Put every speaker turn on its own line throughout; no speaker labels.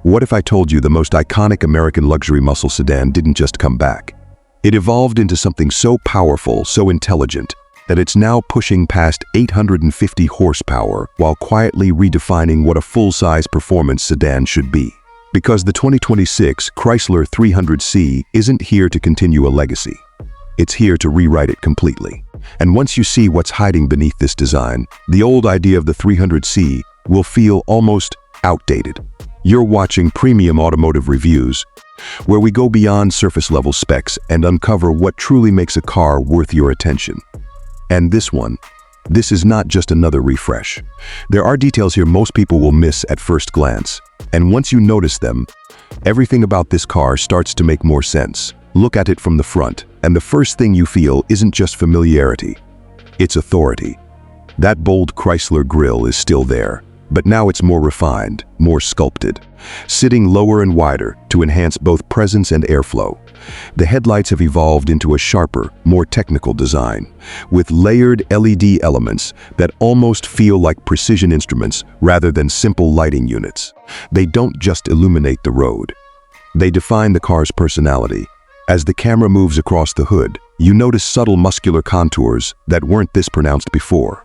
What if I told you the most iconic American luxury muscle sedan didn't just come back? It evolved into something so powerful, so intelligent, that it's now pushing past 850 horsepower while quietly redefining what a full-size performance sedan should be. Because the 2026 Chrysler 300C isn't here to continue a legacy. It's here to rewrite it completely. And once you see what's hiding beneath this design, the old idea of the 300C will feel almost outdated. You're watching Premium Automotive Reviews, where we go beyond surface-level specs and uncover what truly makes a car worth your attention. And this is not just another refresh. There are details here most people will miss at first glance. And once you notice them, everything about this car starts to make more sense. Look at it from the front, and the first thing you feel isn't just familiarity, it's authority. That bold Chrysler grille is still there, but now it's more refined, more sculpted, sitting lower and wider to enhance both presence and airflow. The headlights have evolved into a sharper, more technical design, with layered LED elements that almost feel like precision instruments rather than simple lighting units. They don't just illuminate the road. They define the car's personality. As the camera moves across the hood, you notice subtle muscular contours that weren't this pronounced before.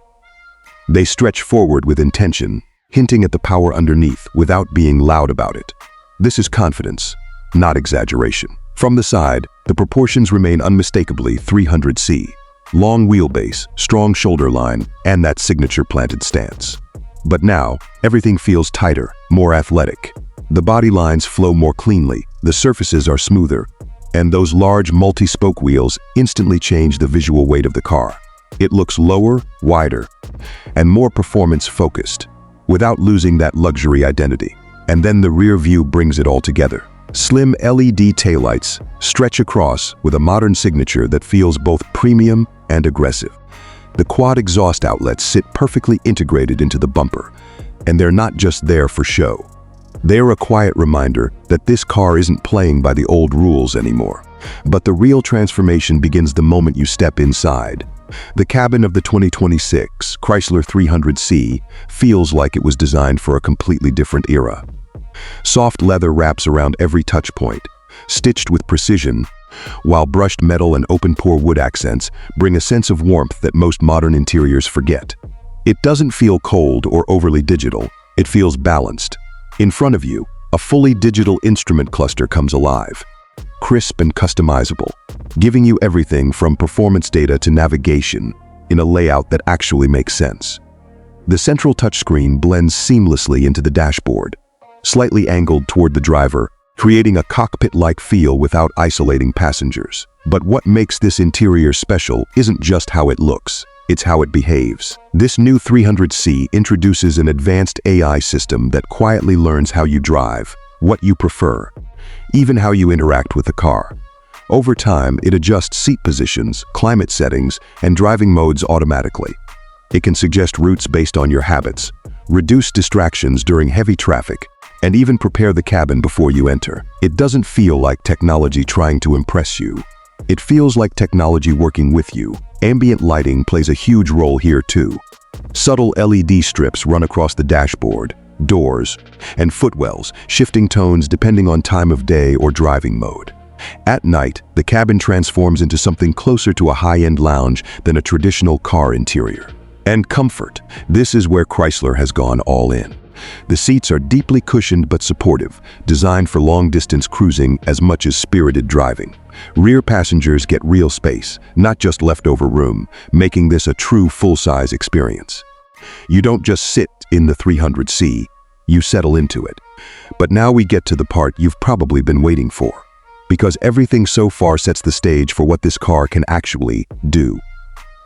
They stretch forward with intention, hinting at the power underneath without being loud about it. This is confidence, not exaggeration. From the side, the proportions remain unmistakably 300C. Long wheelbase, strong shoulder line, and that signature planted stance. But now, everything feels tighter, more athletic. The body lines flow more cleanly, the surfaces are smoother, and those large multi-spoke wheels instantly change the visual weight of the car. It looks lower, wider, and more performance-focused, without losing that luxury identity. And then the rear view brings it all together. Slim LED taillights stretch across with a modern signature that feels both premium and aggressive. The quad exhaust outlets sit perfectly integrated into the bumper, and they're not just there for show. They're a quiet reminder that this car isn't playing by the old rules anymore. But the real transformation begins the moment you step inside. The cabin of the 2026 Chrysler 300C feels like it was designed for a completely different era. Soft leather wraps around every touch point, stitched with precision, while brushed metal and open-pore wood accents bring a sense of warmth that most modern interiors forget. It doesn't feel cold or overly digital, it feels balanced. In front of you, a fully digital instrument cluster comes alive, crisp and customizable, giving you everything from performance data to navigation in a layout that actually makes sense. The central touchscreen blends seamlessly into the dashboard, slightly angled toward the driver, creating a cockpit-like feel without isolating passengers. But what makes this interior special isn't just how it looks, it's how it behaves. This new 300C introduces an advanced AI system that quietly learns how you drive, what you prefer, even how you interact with the car. Over time, it adjusts seat positions, climate settings, and driving modes automatically. It can suggest routes based on your habits, reduce distractions during heavy traffic, and even prepare the cabin before you enter. It doesn't feel like technology trying to impress you. It feels like technology working with you. Ambient lighting plays a huge role here too. Subtle LED strips run across the dashboard, doors, and footwells, shifting tones depending on time of day or driving mode. At night, the cabin transforms into something closer to a high-end lounge than a traditional car interior. And comfort. This is where Chrysler has gone all in. The seats are deeply cushioned but supportive, designed for long-distance cruising as much as spirited driving. Rear passengers get real space, not just leftover room, making this a true full-size experience. You don't just sit in the 300C, you settle into it. But now we get to the part you've probably been waiting for, because everything so far sets the stage for what this car can actually do.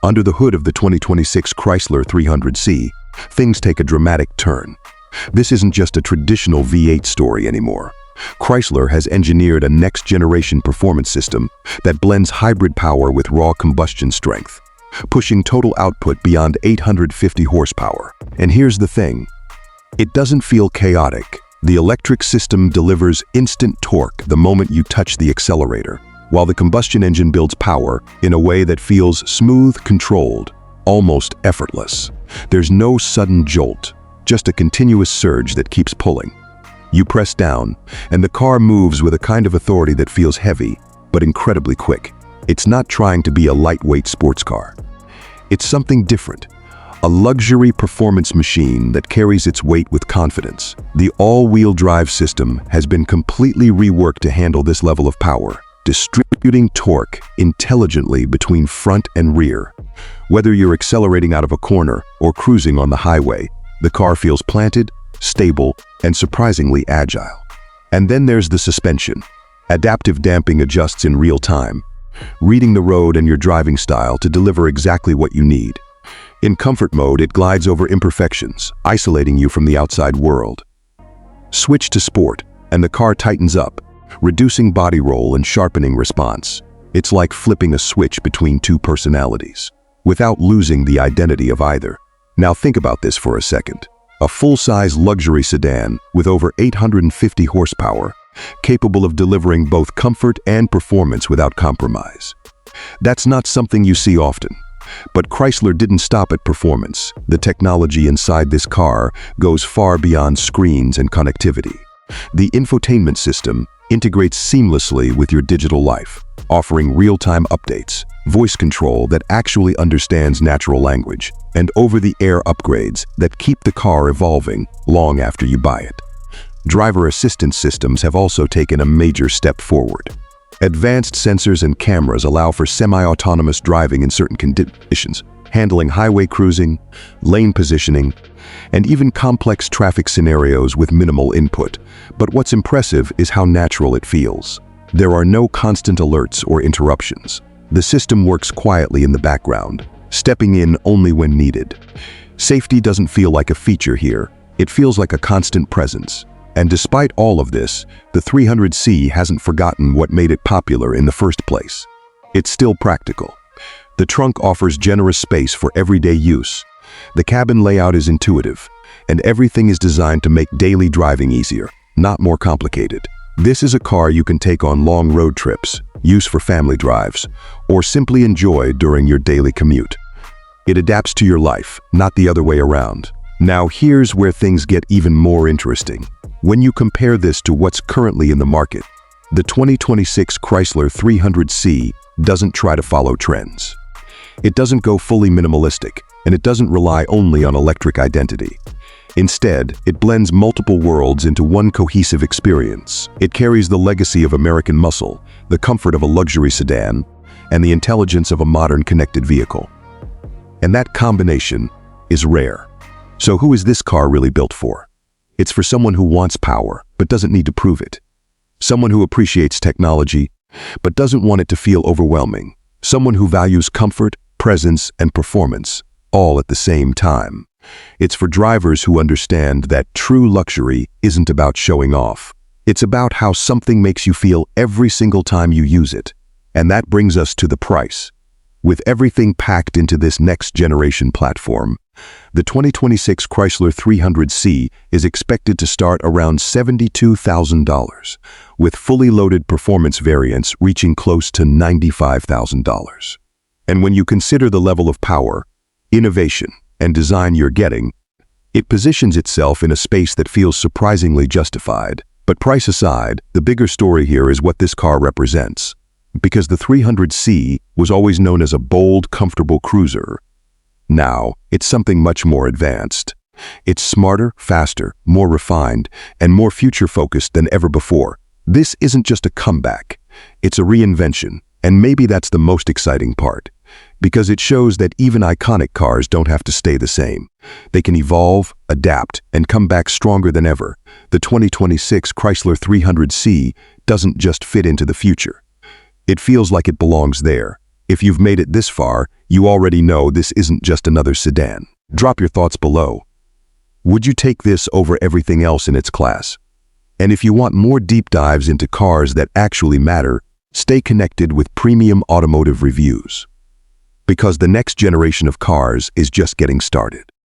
Under the hood of the 2026 Chrysler 300C, things take a dramatic turn. This isn't just a traditional V8 story anymore. Chrysler has engineered a next-generation performance system that blends hybrid power with raw combustion strength, pushing total output beyond 850 horsepower. And here's the thing, it doesn't feel chaotic. The electric system delivers instant torque the moment you touch the accelerator, while the combustion engine builds power in a way that feels smooth, controlled, almost effortless. There's no sudden jolt, just a continuous surge that keeps pulling. You press down, and the car moves with a kind of authority that feels heavy, but incredibly quick. It's not trying to be a lightweight sports car. It's something different. A luxury performance machine that carries its weight with confidence. The all-wheel drive system has been completely reworked to handle this level of power, distributing torque intelligently between front and rear. Whether you're accelerating out of a corner or cruising on the highway, the car feels planted, stable, and surprisingly agile. And then there's the suspension. Adaptive damping adjusts in real time, reading the road and your driving style to deliver exactly what you need. In comfort mode, it glides over imperfections, isolating you from the outside world. Switch to sport, and the car tightens up, reducing body roll and sharpening response. It's like flipping a switch between two personalities, without losing the identity of either. Now think about this for a second. A full-size luxury sedan with over 850 horsepower, capable of delivering both comfort and performance without compromise. That's not something you see often. But Chrysler didn't stop at performance. The technology inside this car goes far beyond screens and connectivity. The infotainment system integrates seamlessly with your digital life, offering real-time updates, voice control that actually understands natural language, and over-the-air upgrades that keep the car evolving long after you buy it. Driver assistance systems have also taken a major step forward. Advanced sensors and cameras allow for semi-autonomous driving in certain conditions, handling highway cruising, lane positioning, and even complex traffic scenarios with minimal input. But what's impressive is how natural it feels. There are no constant alerts or interruptions. The system works quietly in the background, stepping in only when needed. Safety doesn't feel like a feature here. It feels like a constant presence. And despite all of this, the 300C hasn't forgotten what made it popular in the first place. It's still practical. The trunk offers generous space for everyday use. The cabin layout is intuitive, and everything is designed to make daily driving easier, not more complicated. This is a car you can take on long road trips, use for family drives, or simply enjoy during your daily commute. It adapts to your life, not the other way around. Now here's where things get even more interesting. When you compare this to what's currently in the market, the 2026 Chrysler 300C doesn't try to follow trends. It doesn't go fully minimalistic, and it doesn't rely only on electric identity. Instead, it blends multiple worlds into one cohesive experience. It carries the legacy of American muscle, the comfort of a luxury sedan, and the intelligence of a modern connected vehicle. And that combination is rare. So who is this car really built for? It's for someone who wants power, but doesn't need to prove it. Someone who appreciates technology, but doesn't want it to feel overwhelming. Someone who values comfort, presence, and performance, all at the same time. It's for drivers who understand that true luxury isn't about showing off. It's about how something makes you feel every single time you use it. And that brings us to the price. With everything packed into this next-generation platform, the 2026 Chrysler 300C is expected to start around $72,000, with fully loaded performance variants reaching close to $95,000. And when you consider the level of power, innovation, and design you're getting, it positions itself in a space that feels surprisingly justified. But price aside, the bigger story here is what this car represents. Because the 300C was always known as a bold, comfortable cruiser, now it's something much more advanced. It's smarter, faster, more refined, and more future-focused than ever before. This isn't just a comeback, it's a reinvention, and maybe that's the most exciting part, because it shows that even iconic cars don't have to stay the same. They can evolve, adapt, and come back stronger than ever. The 2026 Chrysler 300C doesn't just fit into the future. It feels like it belongs there. If you've made it this far, you already know this isn't just another sedan. Drop your thoughts below. Would you take this over everything else in its class? And if you want more deep dives into cars that actually matter, stay connected with premium automotive reviews. Because the next generation of cars is just getting started.